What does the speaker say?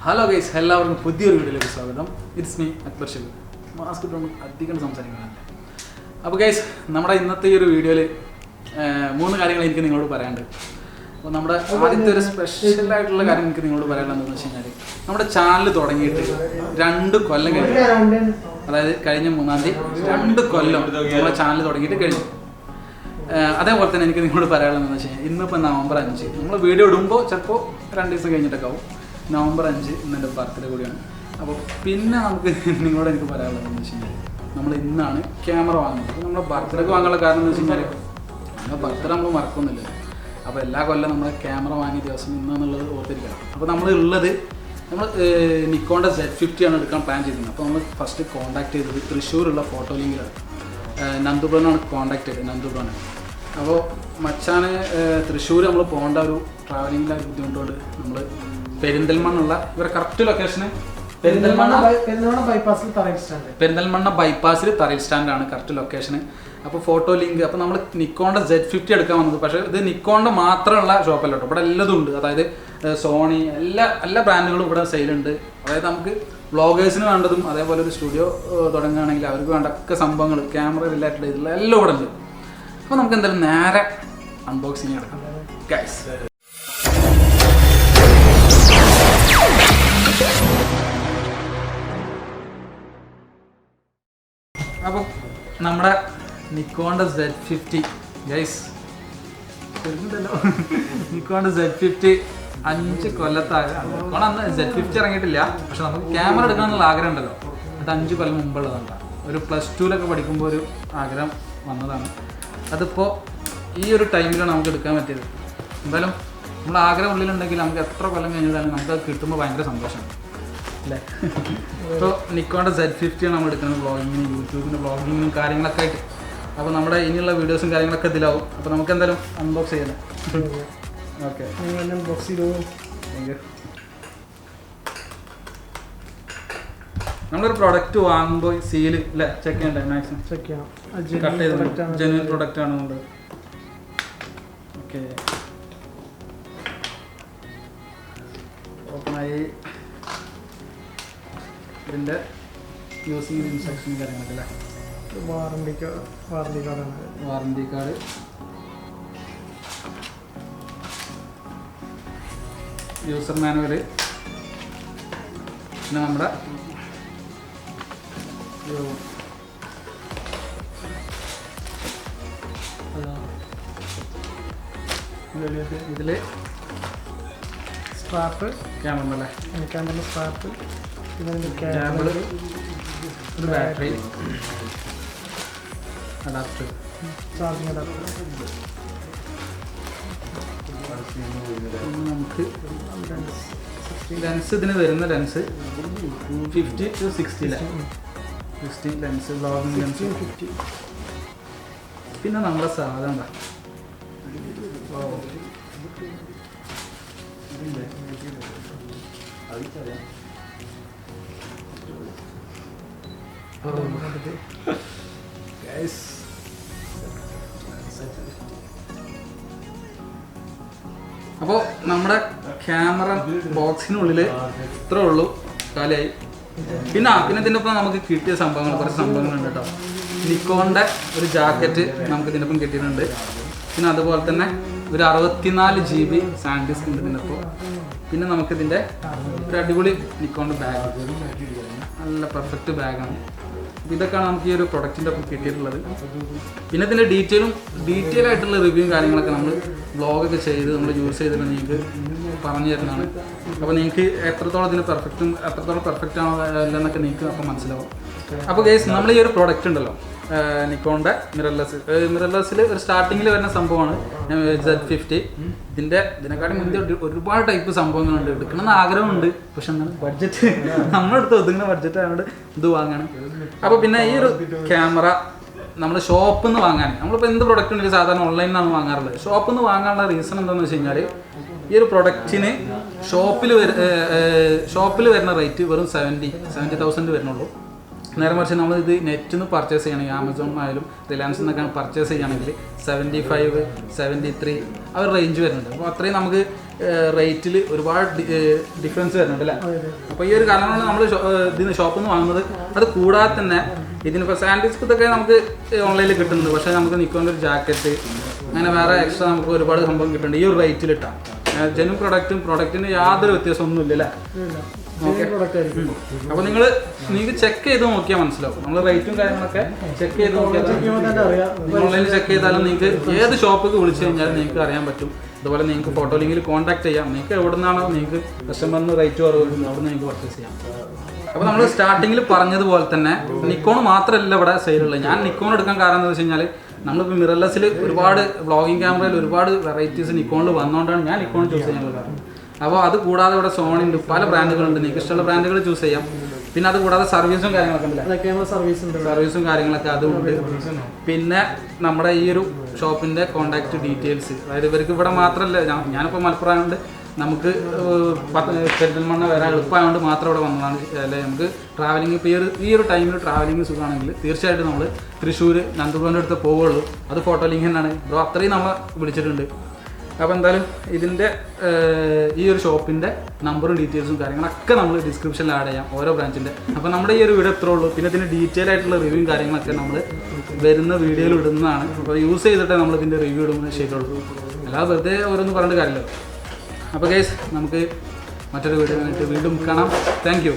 Hello guys, എല്ലാവർക്കും പുതിയൊരു വീഡിയോയിലേക്ക് സ്വാഗതം. It's me Akbar Shabeer. Mask ഇട്ടുകൊണ്ട് അധികം സംസാരിക്കുന്നുണ്ട്. അപ്പോൾ ഗൈസ്, നമ്മുടെ ഇന്നത്തെ ഈ ഒരു വീഡിയോയിൽ 3 കാര്യങ്ങൾ എനിക്ക് നിങ്ങളോട് പറയാനുണ്ട്. അപ്പോൾ നമ്മുടെ ആദ്യത്തെ ഒരു സ്പെഷ്യലായിട്ടുള്ള കാര്യം എനിക്ക് നിങ്ങളോട് പറയാനുള്ളതെന്ന് വെച്ച് കഴിഞ്ഞാൽ, നമ്മുടെ ചാനൽ തുടങ്ങിയിട്ട് 2 കൊല്ലം കഴിഞ്ഞു. അതായത് കഴിഞ്ഞ 3-ാം തീയതി 2 കൊല്ലം നമ്മുടെ ചാനൽ തുടങ്ങിയിട്ട് കഴിഞ്ഞു. അതേപോലെ തന്നെ എനിക്ക് നിങ്ങളോട് പറയാനുള്ളതെന്ന് വെച്ച് കഴിഞ്ഞാൽ, ഇന്നിപ്പോൾ നവംബർ 5. നമ്മൾ വീഡിയോ ഇടുമ്പോൾ ചിലപ്പോൾ 2 ദിവസം കഴിഞ്ഞിട്ടൊക്കെ ആവും. നവംബർ 5 ഇന്നെൻ്റെ ബർത്ത്ഡേ കൂടിയാണ്. അപ്പോൾ പിന്നെ നമുക്ക് നിങ്ങളോട് എനിക്ക് പറയാനുള്ളതെന്ന് വെച്ച് കഴിഞ്ഞാൽ, നമ്മൾ ഇന്നാണ് ക്യാമറ വാങ്ങുന്നത്. അപ്പോൾ നമ്മുടെ ബർത്ത്ഡേക്ക് വാങ്ങാനുള്ള കാരണം എന്ന് വെച്ച് കഴിഞ്ഞാൽ, നമ്മുടെ ബർത്ത്ഡേ നമ്മൾ മറക്കൊന്നുമില്ല. അപ്പോൾ എല്ലാ കൊല്ലം നമ്മൾ ക്യാമറ വാങ്ങിയ ദിവസം ഇന്നെന്നുള്ളത് ഓർത്തിരിക്കണം. അപ്പോൾ നമ്മൾ നിക്കോണിൻ്റെ Z50 ആണ് എടുക്കാൻ പ്ലാൻ ചെയ്തിരുന്നത്. അപ്പോൾ നമ്മൾ ഫസ്റ്റ് കോൺടാക്ട് ചെയ്തത് തൃശ്ശൂരുള്ള ഫോട്ടോലിങ്കിലാണ്. നന്ദുബ്രനാണ് കോൺടാക്ട് ചെയ്തത്, നന്ദുബ്രനാണ്. അപ്പോൾ മച്ചാന് തൃശ്ശൂർ നമ്മൾ പോകേണ്ട ഒരു ട്രാവലിങ്ങിൻ്റെ ബുദ്ധിമുട്ടുകൊണ്ട് നമ്മൾ പെരിന്തൽമണ്ണുള്ള ഇവരുടെ കറക്റ്റ് ലൊക്കേഷന് പെരിന്തൽമണ്ണ ബൈപ്പാസിൽ തറയിൽ സ്റ്റാൻഡാണ് കറക്റ്റ് ലൊക്കേഷന്. അപ്പോൾ ഫോട്ടോ ലിങ്ക്, അപ്പോൾ നമ്മൾ നിക്കോണിൻ്റെ Z50 എടുക്കാൻ വന്നത്. പക്ഷേ ഇത് നിക്കോണിൻ്റെ മാത്രമുള്ള ഷോപ്പല്ല കേട്ടോ, ഇവിടെ എല്ലതും ഉണ്ട്. അതായത് സോണി, എല്ലാ ബ്രാൻഡുകളും ഇവിടെ സെയിലുണ്ട്. അതായത് നമുക്ക് വ്ളോഗേഴ്സിന് വേണ്ടതും അതേപോലെ ഒരു സ്റ്റുഡിയോ തുടങ്ങുകയാണെങ്കിൽ അവർക്ക് വേണ്ട ഒക്കെ സംഭവങ്ങൾ, ക്യാമറ റിലേറ്റഡ് ആയിട്ടുള്ള എല്ലാം ഇവിടെ ഉണ്ട്. അപ്പോൾ നമുക്ക് എന്തായാലും നേരെ അൺബോക്സിങ് എടുക്കാം ഗൈസ്. അപ്പോൾ നമ്മുടെ നിക്കോണിൻ്റെ Z50 ഗൈസ്, നിക്കോണിൻ്റെ Z50 5 കൊല്ലത്തായ. നിക്കോൺ അന്ന് Z50 ഇറങ്ങിയിട്ടില്ല, പക്ഷെ നമുക്ക് ക്യാമറ എടുക്കണമെന്നുള്ള ആഗ്രഹം ഉണ്ടല്ലോ, അത് 5 കൊല്ലം മുമ്പുള്ളതാണ്. ഒരു +2 പഠിക്കുമ്പോൾ ഒരു ആഗ്രഹം വന്നതാണ്. അതിപ്പോൾ ഈ ഒരു ടൈമിലാണ് നമുക്ക് എടുക്കാൻ പറ്റിയത്. എന്തായാലും നമ്മൾ ആഗ്രഹം ഉള്ളിലുണ്ടെങ്കിൽ നമുക്ക് എത്ര കൊല്ലം കഴിഞ്ഞാലും നമുക്കത് കിട്ടുമ്പോൾ ഭയങ്കര സന്തോഷമാണ് അല്ലേ. ഇപ്പോൾ നിക്കോണിൻ്റെ Z50 ആണ് നമ്മൾ എടുക്കുന്നത് വ്ളോഗിങ്ങിനും യൂട്യൂബിൻ്റെ വ്ളോഗിങ്ങിനും കാര്യങ്ങളൊക്കെ ആയിട്ട്. അപ്പോൾ നമ്മുടെ ഇനിയുള്ള വീഡിയോസും കാര്യങ്ങളൊക്കെ ഇതിലാവും. അപ്പോൾ നമുക്ക് എന്തായാലും അൺബോക്സ് ചെയ്യണം. ഓക്കെ, അൺബോക്സ് ചെയ്തു. Thank you. നമ്മളൊരു പ്രൊഡക്റ്റ് വാങ്ങുമ്പോൾ സീല് അല്ലേ ചെക്ക് ചെയ്യണ്ടേ? മാക്സിമം ചെക്ക് ചെയ്യണം. കട്ട് ചെയ്ത് ജെന്യുവൻ പ്രൊഡക്റ്റ് ആണ് കൊണ്ട്. ഓക്കെ, ഓപ്പണായി. ഇതിൻ്റെ യൂസിങ് ഇൻസ്ട്രക്ഷൻ കാര്യങ്ങളൊക്കെ അല്ലേ. വാറണ്ടി കാർഡാണ്. വാറണ്ടി കാർഡ്, യൂസർ മാനുവൽ, പിന്നെ നമ്മുടെ ഇതിൽ സ്ട്രാപ്പ്, ക്യാമറ അല്ലേ, ക്യാമറ സ്ട്രാപ്പ്, കേബിൾ, ഒരു ബാറ്ററി, അഡാപ്റ്റർ, ചാർജിങ് അഡാപ്റ്റർ. നമുക്ക് ലെൻസ്, ഇതിന് വരുന്ന lens 50 to 60 lens, vlogging lens 50. പിന്നെ നമ്മുടെ സാധനം അപ്പോൾ നമ്മുടെ ക്യാമറ ബോക്സിനുള്ളിൽ ഇത്രേ ഉള്ളൂ, കാലായി. പിന്നെ ഇതിൻ്റെ ഒപ്പം നമുക്ക് കിട്ടിയ സംഭവങ്ങൾ, കുറച്ച് സംഭവങ്ങളുണ്ട് കേട്ടോ. നിക്കോണിൻ്റെ ഒരു ജാക്കറ്റ് നമുക്ക് ഇതിൻ്റെ ഒപ്പം കിട്ടിയിട്ടുണ്ട്. പിന്നെ അതുപോലെ തന്നെ ഒരു 64 GB സാൻഡ് ഡിസ്ക് ഉണ്ട് ഇതിൻ്റെ ഒപ്പം. പിന്നെ നമുക്കിതിൻ്റെ ഒരു അടിപൊളി നിക്കോണിൻ്റെ ബാഗ്, നല്ല പെർഫെക്റ്റ് ബാഗാണ്. ഇതൊക്കെയാണ് നമുക്ക് ഈ ഒരു പ്രൊഡക്റ്റിൻ്റെ ഒപ്പം കിട്ടിയിട്ടുള്ളത്. പിന്നെ ഇതിൻ്റെ ഡീറ്റെയിൽ ആയിട്ടുള്ള റിവ്യൂവും കാര്യങ്ങളൊക്കെ നമ്മൾ വ്ളോഗൊക്കെ ചെയ്ത് നമ്മൾ യൂസ് ചെയ്തിട്ട് നിങ്ങൾക്ക് പറഞ്ഞു തരുന്നതാണ്. അപ്പോൾ നിങ്ങൾക്ക് എത്രത്തോളം ഇതിന് എത്രത്തോളം പെർഫെക്റ്റ് ആണോ അല്ലെന്നൊക്കെ നിങ്ങൾക്ക് അപ്പം മനസ്സിലാവും. അപ്പോൾ ഗൈസ്, നമ്മൾ ഈ ഒരു പ്രൊഡക്റ്റ് ഉണ്ടല്ലോ, നിക്കോണിൻ്റെ മിറർലെസ്സിൽ ഒരു സ്റ്റാർട്ടിങ്ങിൽ വരുന്ന സംഭവമാണ് Z50. ഇതിനെക്കാട്ടി മുന്നേ ഒരുപാട് ടൈപ്പ് സംഭവങ്ങളുണ്ട്. എടുക്കണമെന്ന് ആഗ്രഹമുണ്ട്, പക്ഷെ എന്താണ് ബഡ്ജറ്റ്, നമ്മളെടുത്ത് ഒതുങ്ങുന്ന ബഡ്ജറ്റ് ആയതുകൊണ്ട് ഇത് വാങ്ങണം. അപ്പോൾ പിന്നെ ഈ ഒരു ക്യാമറ നമ്മൾ ഷോപ്പിൽ നിന്ന് വാങ്ങാൻ, നമ്മളിപ്പോൾ എന്ത് പ്രൊഡക്റ്റ് ഉണ്ടെങ്കിലും സാധാരണ ഓൺലൈനിൽ നിന്നാണ് വാങ്ങാറുള്ളത്. ഷോപ്പിൽ നിന്ന് വാങ്ങാനുള്ള റീസൺ എന്താണെന്ന് വെച്ച് കഴിഞ്ഞാൽ, ഈ ഒരു പ്രൊഡക്റ്റിന് ഷോപ്പിൽ വരുന്ന റേറ്റ് വെറും 70,000 വരുന്നുള്ളൂ. നേരെ മറിച്ച് നമ്മളിത് നെറ്റിൽ നിന്ന് പർച്ചേസ് ചെയ്യണമെങ്കിൽ ആമസോൺ ആയാലും റിലയൻസിൽ നിന്നൊക്കെ പർച്ചേസ് ചെയ്യുകയാണെങ്കിൽ 75, 73 ആ ഒരു റേഞ്ച് വരുന്നുണ്ട്. അപ്പോൾ അത്രയും നമുക്ക് റേറ്റിൽ ഒരുപാട് ഡിഫറൻസ് വരുന്നുണ്ട് അല്ലേ? അപ്പോൾ ഈ ഒരു കാരണമാണ് നമ്മൾ ഇതിന് ഷോപ്പിൽ നിന്ന് വാങ്ങുന്നത്. അത് കൂടാതെ തന്നെ ഇതിനിപ്പോൾ സാൻഡിസ്ക് ഇതൊക്കെ നമുക്ക് ഓൺലൈനിൽ കിട്ടുന്നുണ്ട്. പക്ഷേ നമുക്ക് നിക്കോൻ്റെ ഒരു ജാക്കറ്റ് അങ്ങനെ വേറെ എക്സ്ട്രാ നമുക്ക് ഒരുപാട് സംഭവം കിട്ടുന്നുണ്ട് ഈ ഒരു റേറ്റിലിട്ടാണ്. ജെന്യൂൻ പ്രൊഡക്റ്റിന് യാതൊരു വ്യത്യാസമൊന്നും ഇല്ല അല്ലേ? ഓക്കെ. അപ്പോൾ നിങ്ങൾക്ക് ചെക്ക് ചെയ്ത് നോക്കിയാൽ മനസ്സിലാവും. നമ്മൾ റേറ്റും കാര്യങ്ങളൊക്കെ ചെക്ക് ചെയ്ത് നോക്കിയാൽ ഓൺലൈനിൽ ചെക്ക് ചെയ്താലും നിങ്ങൾക്ക് ഏത് ഷോപ്പിൽ വിളിച്ചു കഴിഞ്ഞാലും നിങ്ങൾക്ക് അറിയാൻ പറ്റും. അതുപോലെ നിങ്ങൾക്ക് ഫോട്ടോലിങ്കിൽ കോൺടാക്ട് ചെയ്യാം. നിങ്ങൾക്ക് എവിടെ നിന്നാണോ നിങ്ങൾക്ക് കസ്റ്റമറിന് റേറ്റ് കുറവ് അവിടെ നിന്ന് നിങ്ങൾക്ക് പർച്ചേസ് ചെയ്യാം. അപ്പോൾ നമ്മൾ സ്റ്റാർട്ടിങ്ങിൽ പറഞ്ഞതുപോലെ തന്നെ നിക്കോൺ മാത്രമല്ല ഇവിടെ സെയിലുള്ളത്. ഞാൻ നിക്കോൺ എടുക്കാൻ കാരണം എന്താണെന്ന് വെച്ച് കഴിഞ്ഞാൽ നമ്മളിപ്പോൾ മിറർലെസ്സിൽ ഒരുപാട് വ്ളോഗിങ് ക്യാമറയിൽ ഒരുപാട് വെറൈറ്റീസ് നിക്കോണിൽ വന്നുകൊണ്ടാണ് ഞാൻ നിക്കോൺ ചൂസ് ചെയ്യാനുള്ള കാരണം. അപ്പോൾ അത് കൂടാതെ ഇവിടെ സോണി ഉണ്ട്, പല ബ്രാൻഡുകളുണ്ട്. നിങ്ങൾക്ക് ഇഷ്ടമുള്ള ബ്രാൻഡുകൾ ചൂസ് ചെയ്യാം. പിന്നെ അത് കൂടാതെ സർവീസും കാര്യങ്ങളൊക്കെ ഉണ്ടല്ലോ, സർവീസും കാര്യങ്ങളൊക്കെ അതുമുണ്ട്. പിന്നെ നമ്മുടെ ഈ ഒരു ഷോപ്പിൻ്റെ കോൺടാക്റ്റ് ഡീറ്റെയിൽസ്, അതായത് ഇവർക്ക് ഇവിടെ മാത്രമല്ല, ഞാനിപ്പോൾ മലപ്പുറം കൊണ്ട് നമുക്ക് പെരിന്തൽമണ്ണ വരാൻ എളുപ്പമായതുകൊണ്ട് മാത്രം ഇവിടെ വന്നതാണ്. അല്ലെ നമുക്ക് ട്രാവലിംഗ് ഇപ്പോൾ ഈ ഒരു ടൈമിൽ ട്രാവലിംഗ് സുഖമാണെങ്കിൽ തീർച്ചയായിട്ടും നമ്മൾ തൃശ്ശൂർ നന്ദുപുരൻ്റെ അടുത്ത് പോവുള്ളൂ. അത് ഫോട്ടോലിങ്ക് തന്നെയാണ് ബ്രോ, അത്രയും നമ്മളെ വിളിച്ചിട്ടുണ്ട്. അപ്പോൾ എന്തായാലും ഇതിൻ്റെ ഈ ഒരു ഷോപ്പിൻ്റെ നമ്പറും ഡീറ്റെയിൽസും കാര്യങ്ങളൊക്കെ നമ്മൾ ഡിസ്ക്രിപ്ഷനിൽ ആഡ് ചെയ്യാം, ഓരോ ബ്രാഞ്ചിൻ്റെ. അപ്പോൾ നമ്മുടെ ഈ ഒരു വീഡിയോ എത്ര ഉള്ളൂ. പിന്നെ ഇതിൻ്റെ ഡീറ്റെയിൽ ആയിട്ടുള്ള റിവ്യൂവും കാര്യങ്ങളൊക്കെ നമ്മൾ വരുന്ന വീഡിയോയിൽ ഇടുന്നതാണ്. അപ്പോൾ യൂസ് ചെയ്തിട്ടേ നമ്മൾ ഇതിൻ്റെ റിവ്യൂ ഇടുന്നത് ശരിയുള്ളൂ, അല്ലാതെ വെറുതെ ഓരോന്നും പറഞ്ഞിട്ട് കാര്യമില്ല. അപ്പോൾ ഗൈസ് നമുക്ക് മറ്റൊരു വീഡിയോ വീണ്ടും കാണാം. Thank you.